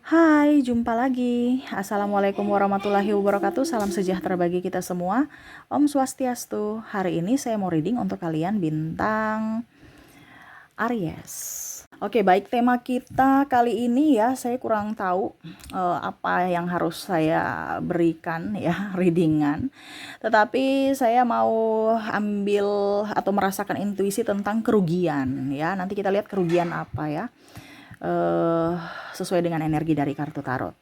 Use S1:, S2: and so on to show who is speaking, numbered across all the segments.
S1: Hai, jumpa lagi. Assalamualaikum warahmatullahi wabarakatuh. Salam sejahtera bagi kita semua. Om Swastiastu. Hari ini saya mau reading untuk kalian bintang Aries. Oke, baik, tema kita kali ini ya, saya kurang tahu apa yang harus saya berikan ya, readingan. Tetapi saya mau ambil atau merasakan intuisi tentang kerugian ya. Nanti kita lihat kerugian apa ya. eh Sesuai dengan energi dari kartu tarot.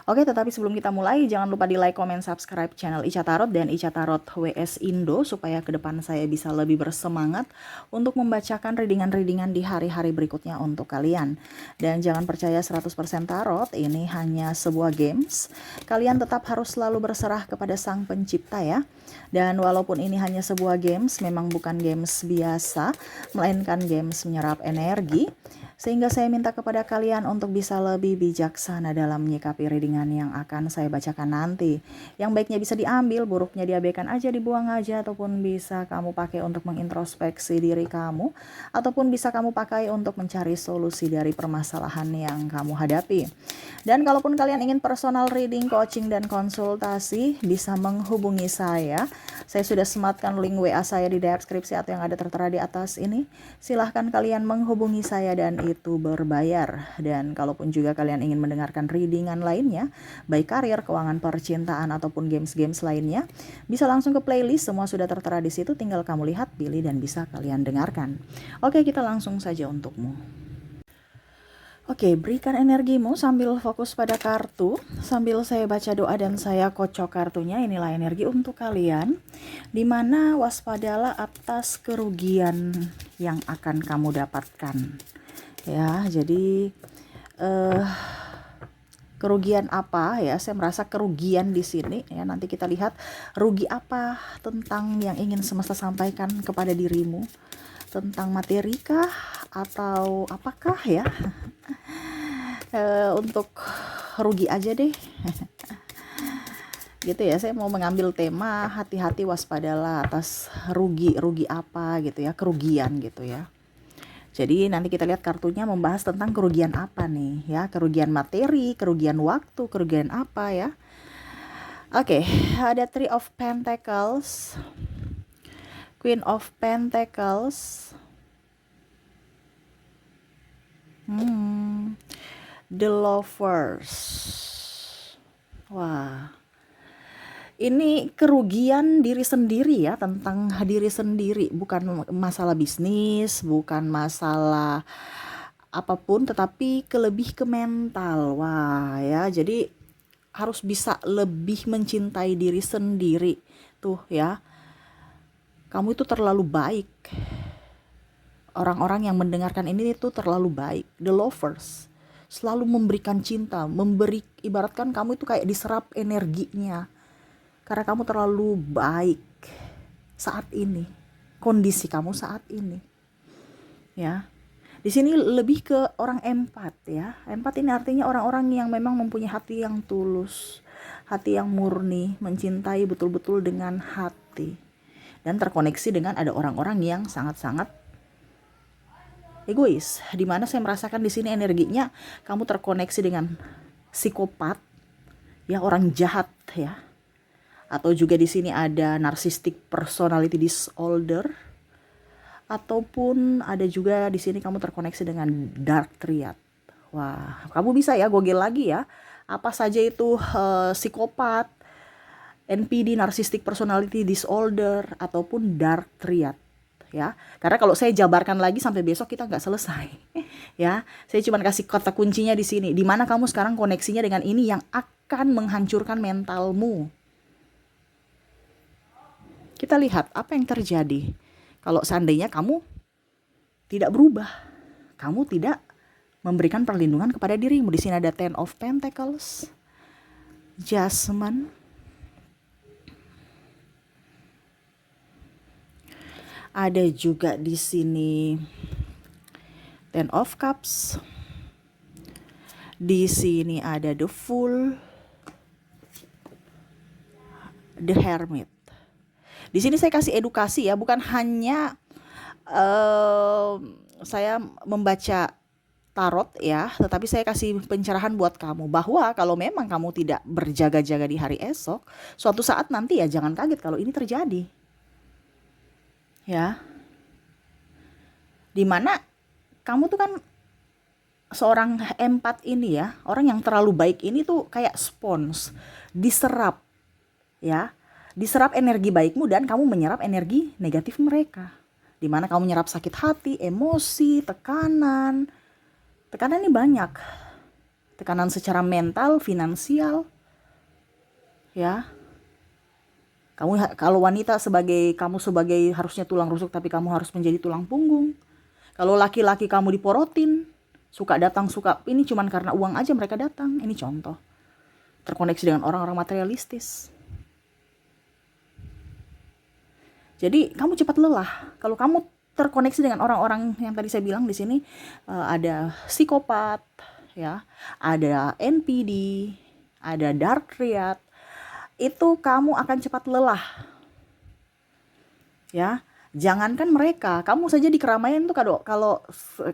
S1: Oke, tetapi sebelum kita mulai, jangan lupa di like, comment, subscribe channel Ica Tarot dan Ica Tarot WS Indo supaya ke depan saya bisa lebih bersemangat untuk membacakan readingan-readingan di hari-hari berikutnya untuk kalian. Dan jangan percaya 100% tarot, ini hanya sebuah games. Kalian tetap harus selalu berserah kepada Sang Pencipta ya. Dan walaupun ini hanya sebuah games, memang bukan games biasa, melainkan games menyerap energi. Sehingga saya minta kepada kalian untuk bisa lebih bijaksana dalam menyikapi readingan yang akan saya bacakan nanti. Yang baiknya bisa diambil, buruknya diabaikan aja, dibuang aja, ataupun bisa kamu pakai untuk mengintrospeksi diri kamu, ataupun bisa kamu pakai untuk mencari solusi dari permasalahan yang kamu hadapi. Dan kalaupun kalian ingin personal reading, coaching, dan konsultasi, bisa menghubungi saya. Saya sudah sematkan link WA saya di deskripsi atau yang ada tertera di atas ini. Silahkan kalian menghubungi saya dan itu berbayar. Dan kalaupun juga kalian ingin mendengarkan readingan lainnya, baik karir, keuangan, percintaan, ataupun games-games lainnya, bisa langsung ke playlist, semua sudah tertera di situ, tinggal kamu lihat, pilih, dan bisa kalian dengarkan. Oke, kita langsung saja untukmu. Oke, berikan energimu sambil fokus pada kartu, sambil saya baca doa dan saya kocok kartunya. Inilah energi untuk kalian, dimana waspadalah atas kerugian yang akan kamu dapatkan. Ya, jadi kerugian apa ya? Saya merasa kerugian di sini ya. Nanti kita lihat rugi apa tentang yang ingin semesta sampaikan kepada dirimu. Tentang materi kah atau apakah ya? Untuk rugi aja deh. Gitu ya, saya mau mengambil tema hati-hati waspadalah atas rugi apa gitu ya, kerugian gitu ya. Jadi nanti kita lihat kartunya membahas tentang kerugian apa nih ya, kerugian materi, kerugian waktu, kerugian apa ya. Oke, ada Three of Pentacles, Queen of Pentacles, The Lovers. Wah, ini kerugian diri sendiri ya, tentang diri sendiri, bukan masalah bisnis, bukan masalah apapun, tetapi lebih ke mental. Wah ya, jadi harus bisa lebih mencintai diri sendiri tuh ya. Kamu itu terlalu baik. Orang-orang yang mendengarkan ini itu terlalu baik. The Lovers selalu memberikan cinta, memberi, ibaratkan kamu itu kayak diserap energinya. Karena kamu terlalu baik saat ini, kondisi kamu saat ini, ya. Di sini lebih ke orang empat ya. Empat ini artinya orang-orang yang memang mempunyai hati yang tulus, hati yang murni, mencintai betul-betul dengan hati, dan terkoneksi dengan ada orang-orang yang sangat-sangat egois. Dimana saya merasakan di sini energinya kamu terkoneksi dengan psikopat, ya, orang jahat ya. Atau juga di sini ada narcissistic personality disorder, ataupun ada juga di sini kamu terkoneksi dengan dark triad. Wah, kamu bisa ya gogel lagi ya. Apa saja itu psikopat, NPD, narcissistic personality disorder, ataupun dark triad. Ya, karena kalau saya jabarkan lagi sampai besok kita nggak selesai. Ya, saya cuma kasih kata kuncinya di sini. Di mana kamu sekarang koneksinya dengan ini yang akan menghancurkan mentalmu. Kita lihat apa yang terjadi kalau seandainya kamu tidak berubah, kamu tidak memberikan perlindungan kepada dirimu. Di sini ada Ten of Pentacles, Judgment, ada juga di sini Ten of Cups, di sini ada The Fool, The Hermit. Di sini saya kasih edukasi ya, bukan hanya saya membaca tarot ya, tetapi saya kasih pencerahan buat kamu bahwa kalau memang kamu tidak berjaga-jaga di hari esok, suatu saat nanti ya jangan kaget kalau ini terjadi. Ya, dimana kamu tuh kan seorang empat ini ya, orang yang terlalu baik ini tuh kayak spons, diserap ya, diserap energi baikmu dan kamu menyerap energi negatif mereka. Dimana kamu menyerap sakit hati, emosi, tekanan. Tekanan ini banyak. Tekanan secara mental, finansial. Ya. Kalau wanita kamu sebagai harusnya tulang rusuk tapi kamu harus menjadi tulang punggung. Kalau laki-laki kamu diporotin, suka datang suka ini cuman karena uang aja mereka datang. Ini contoh. Terkoneksi dengan orang-orang materialistis. Jadi kamu cepat lelah. Kalau kamu terkoneksi dengan orang-orang yang tadi saya bilang di sini, ada psikopat, ya, ada NPD, ada dark triad, itu kamu akan cepat lelah. Ya, jangankan mereka, kamu saja di keramaian tuh kalau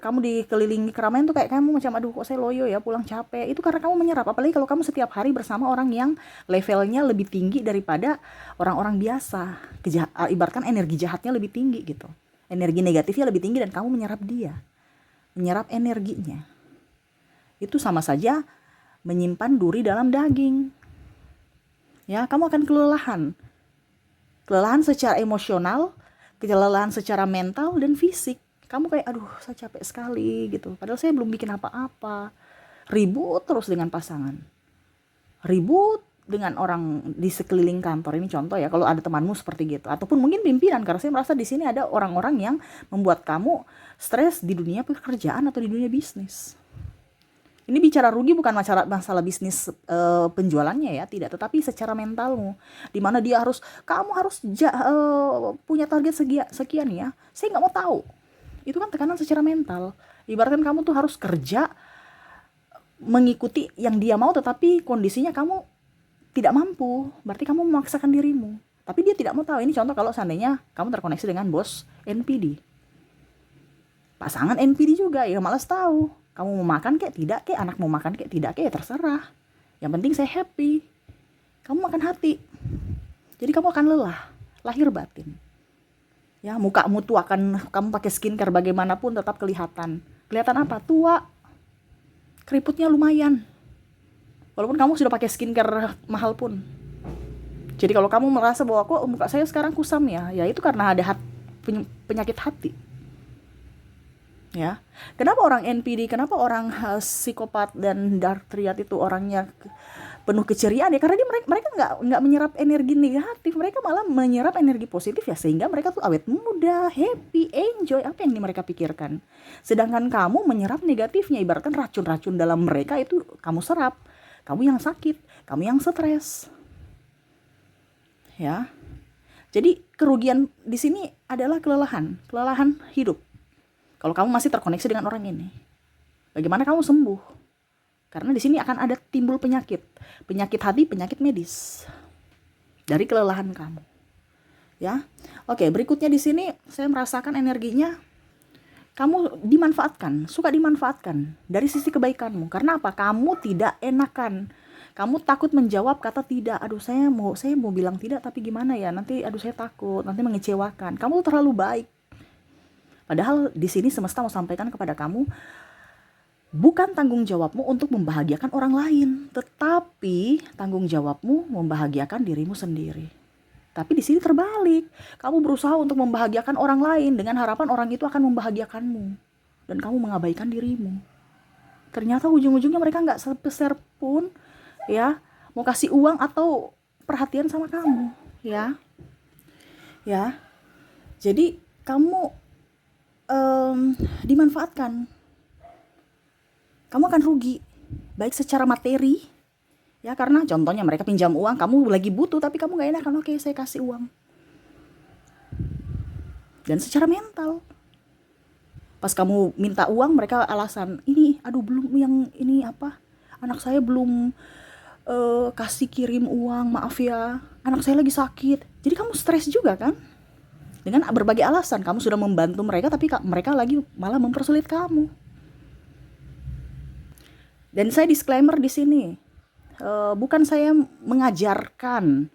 S1: kamu dikelilingi keramaian tuh kayak kamu macam aduh kok saya loyo ya pulang capek. Itu karena kamu menyerap, apalagi kalau kamu setiap hari bersama orang yang levelnya lebih tinggi daripada orang-orang biasa. Ibaratkan energi jahatnya lebih tinggi gitu. Energi negatifnya lebih tinggi dan kamu menyerap dia. Menyerap energinya. Itu sama saja menyimpan duri dalam daging. Ya, kamu akan kelelahan. Kelelahan secara emosional, kelelahan secara mental dan fisik. Kamu kayak aduh saya capek sekali gitu. Padahal saya belum bikin apa-apa. Ribut terus dengan pasangan. Ribut dengan orang di sekeliling kantor. Ini contoh ya, kalau ada temanmu seperti gitu. Ataupun mungkin pimpinan, karena saya merasa di sini ada orang-orang yang membuat kamu stres di dunia pekerjaan atau di dunia bisnis. Ini bicara rugi bukan masalah bisnis penjualannya ya, tidak, tetapi secara mentalmu, di mana kamu harus punya target sekian ya. Saya nggak mau tahu. Itu kan tekanan secara mental. Ibaratkan kamu tuh harus kerja mengikuti yang dia mau, tetapi kondisinya kamu tidak mampu. Berarti kamu memaksakan dirimu. Tapi dia tidak mau tahu. Ini contoh kalau seandainya kamu terkoneksi dengan bos NPD. Pasangan NPD juga ya malas tahu. Kamu mau makan kek, tidak kek, anak mau makan kek, tidak kek, terserah. Yang penting saya happy. Kamu makan hati. Jadi kamu akan lelah, lahir batin. Ya, mukamu tua kamu pakai skincare bagaimanapun tetap kelihatan. Kelihatan apa? Tua. Keriputnya lumayan. Walaupun kamu sudah pakai skincare mahal pun. Jadi kalau kamu merasa bahwa kok muka saya sekarang kusam ya itu karena ada penyakit hati. Ya, kenapa orang NPD, kenapa orang psikopat dan dark triad itu orangnya penuh keceriaan ya? Karena mereka nggak menyerap energi negatif, mereka malah menyerap energi positif ya, sehingga mereka tuh awet muda, happy, enjoy, apa yang mereka pikirkan. Sedangkan kamu menyerap negatifnya, ibaratkan racun-racun dalam mereka itu kamu serap, kamu yang sakit, kamu yang stres. Ya, jadi kerugian di sini adalah kelelahan hidup. Kalau kamu masih terkoneksi dengan orang ini, bagaimana kamu sembuh? Karena di sini akan ada timbul penyakit hati, penyakit medis dari kelelahan kamu. Ya, oke. Berikutnya di sini saya merasakan energinya kamu suka dimanfaatkan dari sisi kebaikanmu. Karena apa? Kamu tidak enakan. Kamu takut menjawab kata tidak. Aduh, saya mau bilang tidak, tapi gimana ya? Nanti saya takut, nanti mengecewakan. Kamu tuh terlalu baik. Padahal di sini semesta mau sampaikan kepada kamu, bukan tanggung jawabmu untuk membahagiakan orang lain, tetapi tanggung jawabmu membahagiakan dirimu sendiri. Tapi di sini terbalik, kamu berusaha untuk membahagiakan orang lain dengan harapan orang itu akan membahagiakanmu, dan kamu mengabaikan dirimu. Ternyata ujung-ujungnya mereka nggak sepeser pun, ya, mau kasih uang atau perhatian sama kamu, ya. Jadi kamu dimanfaatkan, kamu akan rugi, baik secara materi, ya, karena contohnya mereka pinjam uang, kamu lagi butuh tapi kamu gak enakan, oke saya kasih uang. Dan secara mental, pas kamu minta uang mereka alasan, ini aduh belum yang ini apa, anak saya belum kasih kirim uang, maaf ya, anak saya lagi sakit. Jadi kamu stres juga kan? Dengan berbagai alasan, kamu sudah membantu mereka tapi mereka lagi malah mempersulit kamu. Dan saya disclaimer di sini, bukan saya mengajarkan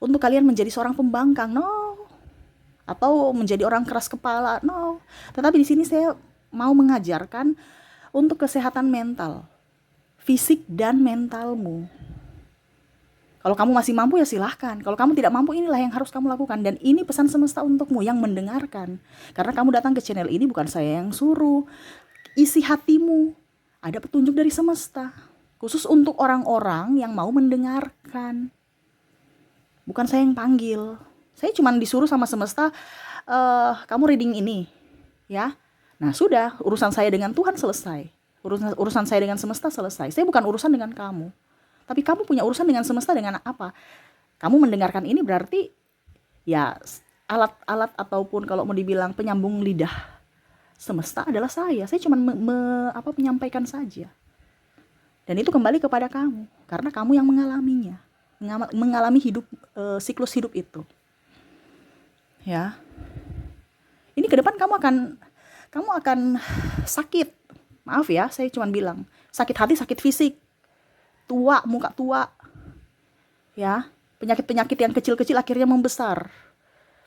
S1: untuk kalian menjadi seorang pembangkang, no, atau menjadi orang keras kepala, no. Tetapi di sini saya mau mengajarkan untuk kesehatan mental, fisik dan mentalmu. Kalau kamu masih mampu ya silahkan. Kalau kamu tidak mampu, inilah yang harus kamu lakukan. Dan ini pesan semesta untukmu yang mendengarkan. Karena kamu datang ke channel ini bukan saya yang suruh. Isi hatimu. Ada petunjuk dari semesta. Khusus untuk orang-orang yang mau mendengarkan. Bukan saya yang panggil. Saya cuma disuruh sama semesta, kamu reading ini. Ya. Nah sudah, urusan saya dengan Tuhan selesai. Urusan saya dengan semesta selesai. Saya bukan urusan dengan kamu. Tapi kamu punya urusan dengan semesta dengan apa? Kamu mendengarkan ini berarti ya alat-alat ataupun kalau mau dibilang penyambung lidah semesta adalah saya. Saya cuma menyampaikan saja. Dan itu kembali kepada kamu karena kamu yang mengalaminya. Mengalami hidup, siklus hidup itu. Ya. Ini ke depan kamu akan sakit. Maaf ya, saya cuma bilang, sakit hati, sakit fisik. Tua, muka tua, ya, penyakit-penyakit yang kecil-kecil akhirnya membesar.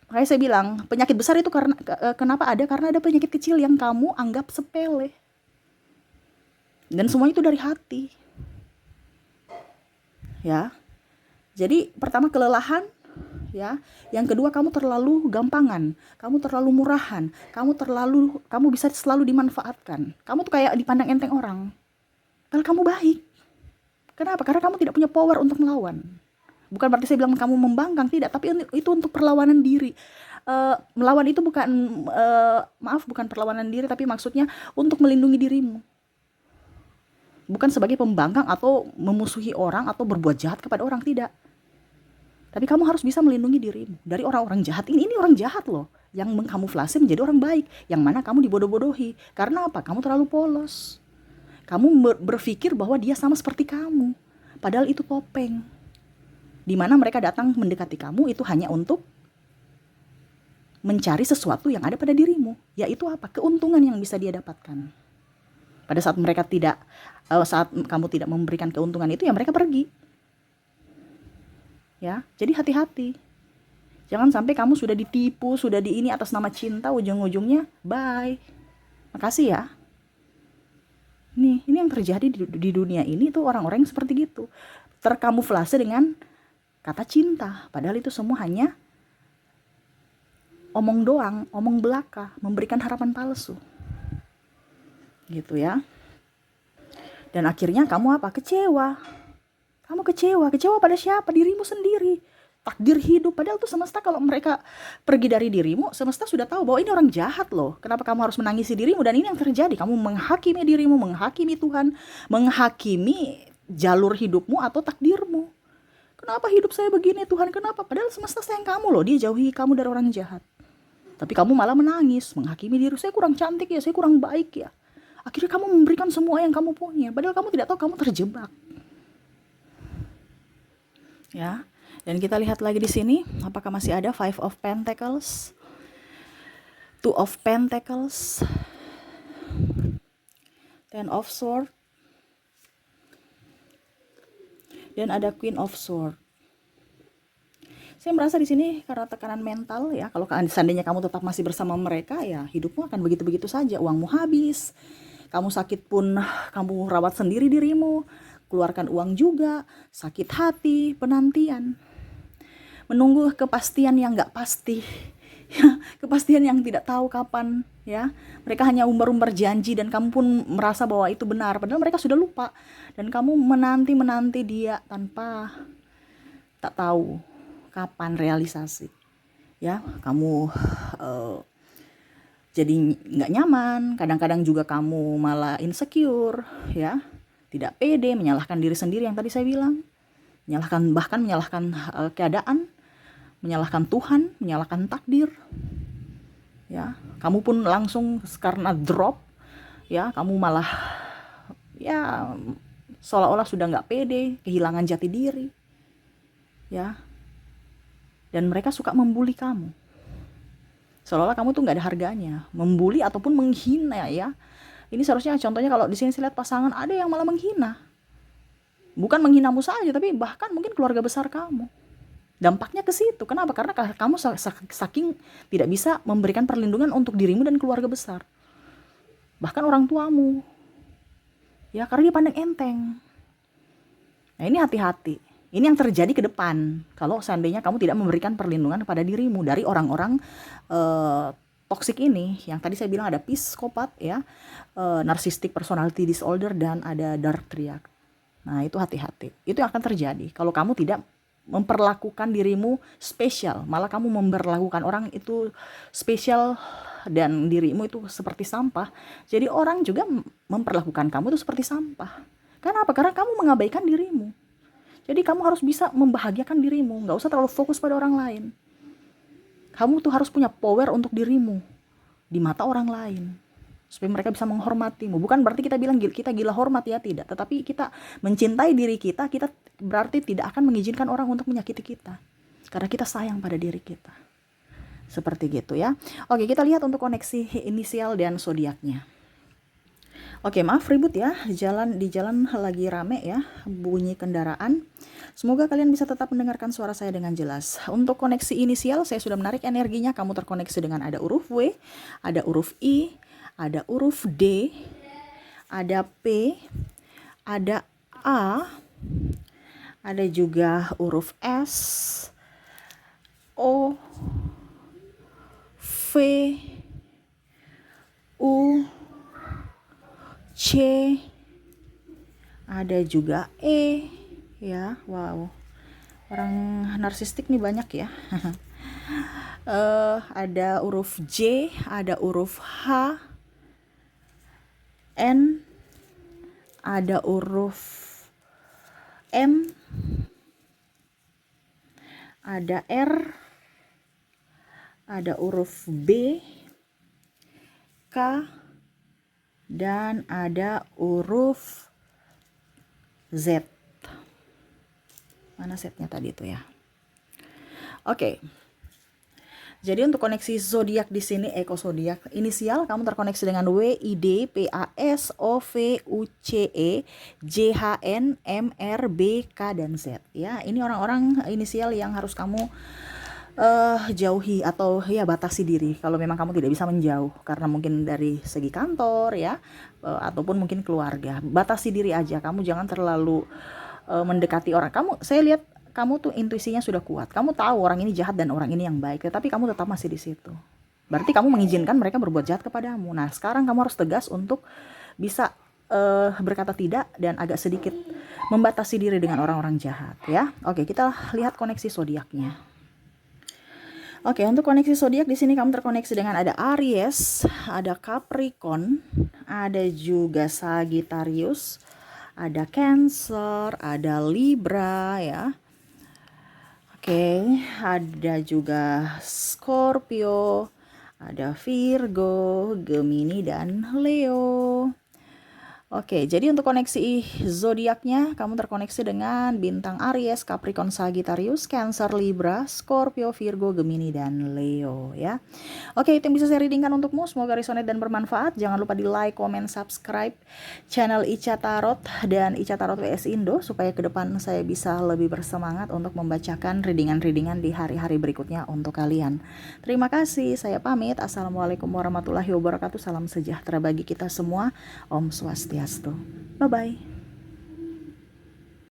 S1: Makanya saya bilang, penyakit besar itu karena kenapa ada? Karena ada penyakit kecil yang kamu anggap sepele. Dan semuanya itu dari hati. Ya. Jadi pertama kelelahan, ya. Yang kedua kamu terlalu gampangan, kamu terlalu murahan, kamu bisa selalu dimanfaatkan. Kamu tuh kayak dipandang enteng orang. Kalau kamu baik. Kenapa? Karena kamu tidak punya power untuk melawan. Bukan berarti saya bilang kamu membangkang, tidak. Tapi itu untuk perlawanan diri. Melawan itu bukan, bukan perlawanan diri, tapi maksudnya untuk melindungi dirimu. Bukan sebagai pembangkang atau memusuhi orang atau berbuat jahat kepada orang, tidak. Tapi kamu harus bisa melindungi dirimu dari orang-orang jahat. Ini orang jahat loh, yang mengkamuflase menjadi orang baik, yang mana kamu dibodoh-bodohi. Karena apa? Kamu terlalu polos. Kamu berpikir bahwa dia sama seperti kamu. Padahal itu topeng. Di mana mereka datang mendekati kamu itu hanya untuk mencari sesuatu yang ada pada dirimu. Yaitu apa? Keuntungan yang bisa dia dapatkan. Pada saat saat kamu tidak memberikan keuntungan itu, ya mereka pergi. Ya, jadi hati-hati. Jangan sampai kamu sudah ditipu, sudah ini atas nama cinta, ujung-ujungnya bye. Makasih ya. Ini yang terjadi di dunia ini tuh orang-orang yang seperti gitu. Terkamuflase dengan kata cinta. Padahal itu semua hanya omong doang, omong belaka, memberikan harapan palsu. Gitu ya. Dan akhirnya kamu apa? Kecewa. Kamu kecewa pada siapa? Dirimu sendiri. Takdir hidup. Padahal tuh semesta kalau mereka pergi dari dirimu, semesta sudah tahu bahwa ini orang jahat loh. Kenapa kamu harus menangisi dirimu? Dan ini yang terjadi. Kamu menghakimi dirimu, menghakimi Tuhan, menghakimi jalur hidupmu atau takdirmu. Kenapa hidup saya begini Tuhan? Kenapa? Padahal semesta sayang kamu loh. Dia jauhi kamu dari orang jahat. Tapi kamu malah menangis, menghakimi diri. Saya kurang cantik ya, saya kurang baik ya. Akhirnya kamu memberikan semua yang kamu punya. Padahal kamu tidak tahu kamu terjebak. Ya. Dan kita lihat lagi di sini, apakah masih ada 5 of Pentacles, 2 of Pentacles, 10 of Swords, dan ada Queen of Swords. Saya merasa di sini karena tekanan mental ya, kalau seandainya kamu tetap masih bersama mereka ya hidupmu akan begitu-begitu saja, uangmu habis, kamu sakit pun kamu rawat sendiri dirimu, keluarkan uang juga, sakit hati, penantian. Menunggu kepastian yang nggak pasti, ya, kepastian yang tidak tahu kapan, ya. Mereka hanya umbar-umbar janji dan kamu pun merasa bahwa itu benar, padahal mereka sudah lupa. Dan kamu menanti dia tanpa tak tahu kapan realisasi, ya. Kamu jadi nggak nyaman, kadang-kadang juga kamu malah insecure, ya, tidak pede, menyalahkan diri sendiri yang tadi saya bilang, bahkan menyalahkan keadaan, menyalahkan Tuhan, menyalahkan takdir, ya. Kamu pun langsung karena drop, ya, kamu malah ya seolah-olah sudah nggak pede, kehilangan jati diri, ya. Dan mereka suka membuli kamu, seolah-olah kamu tuh nggak ada harganya, membuli ataupun menghina, ya. Ini seharusnya contohnya kalau di sini saya lihat pasangan ada yang malah menghina. Bukan menghinamu saja, tapi bahkan mungkin keluarga besar kamu. Dampaknya ke situ. Kenapa? Karena kamu saking tidak bisa memberikan perlindungan untuk dirimu dan keluarga besar. Bahkan orang tuamu. Ya, karena dia pandang enteng. Nah, ini hati-hati. Ini yang terjadi ke depan kalau seandainya kamu tidak memberikan perlindungan kepada dirimu dari orang-orang toxic ini. Yang tadi saya bilang ada psikopat ya, narcissistic personality disorder, dan ada dark triad. Nah, itu hati-hati. Itu yang akan terjadi kalau kamu tidak memperlakukan dirimu spesial, malah kamu memperlakukan orang itu spesial dan dirimu itu seperti sampah. Jadi orang juga memperlakukan kamu itu seperti sampah. Kenapa? Karena kamu mengabaikan dirimu. Jadi kamu harus bisa membahagiakan dirimu, nggak usah terlalu fokus pada orang lain. Kamu tuh harus punya power untuk dirimu di mata orang lain, supaya mereka bisa menghormatimu. Bukan berarti kita bilang kita gila hormat ya, tidak. Tetapi kita mencintai diri kita, kita berarti tidak akan mengizinkan orang untuk menyakiti kita. Karena kita sayang pada diri kita. Seperti gitu ya. Oke, kita lihat untuk koneksi inisial dan zodiaknya. Oke, maaf ribut ya, di jalan lagi rame ya, bunyi kendaraan. Semoga kalian bisa tetap mendengarkan suara saya dengan jelas. Untuk koneksi inisial, saya sudah menarik energinya. Kamu terkoneksi dengan ada huruf W, ada huruf I, ada huruf D, ada P, ada A, ada juga huruf S, O, V, U, C, ada juga E ya. Wow, orang narsistik nih banyak ya. Ada huruf J, ada huruf H, N, ada huruf M, ada R, ada huruf B, K, dan ada huruf Z. Mana Z-nya tadi itu ya? Oke. Jadi untuk koneksi zodiak di sini, zodiak inisial kamu terkoneksi dengan W, I, D, P, A, S, O, V, U, C, E, J, H, N, M, R, B, K, dan Z. Ya, ini orang-orang inisial yang harus kamu jauhi atau ya batasi diri kalau memang kamu tidak bisa menjauh karena mungkin dari segi kantor ya, ataupun mungkin keluarga. Batasi diri aja, kamu jangan terlalu mendekati orang. Saya lihat kamu tuh intuisinya sudah kuat, kamu tahu orang ini jahat dan orang ini yang baik, tapi kamu tetap masih di situ. Berarti kamu mengizinkan mereka berbuat jahat kepadamu. Nah, sekarang kamu harus tegas untuk bisa berkata tidak dan agak sedikit membatasi diri dengan orang-orang jahat ya. Oke, kita lihat koneksi zodiaknya. Oke, untuk koneksi zodiak di sini kamu terkoneksi dengan ada Aries, ada Capricorn, ada juga Sagittarius, ada Cancer, ada Libra ya. Oke, ada juga Scorpio, ada Virgo, Gemini, dan Leo. Oke, jadi untuk koneksi zodiaknya kamu terkoneksi dengan bintang Aries, Capricorn, Sagittarius, Cancer, Libra, Scorpio, Virgo, Gemini, dan Leo ya. Oke, itu yang bisa saya readingkan untukmu. Semoga resonate dan bermanfaat. Jangan lupa di like, comment, subscribe channel Ica Tarot dan Ica Tarot WS Indo supaya ke depan saya bisa lebih bersemangat untuk membacakan readingan-readingan di hari-hari berikutnya untuk kalian. Terima kasih. Saya pamit. Assalamualaikum warahmatullahi wabarakatuh. Salam sejahtera bagi kita semua. Om Swastiastu. Bye-bye.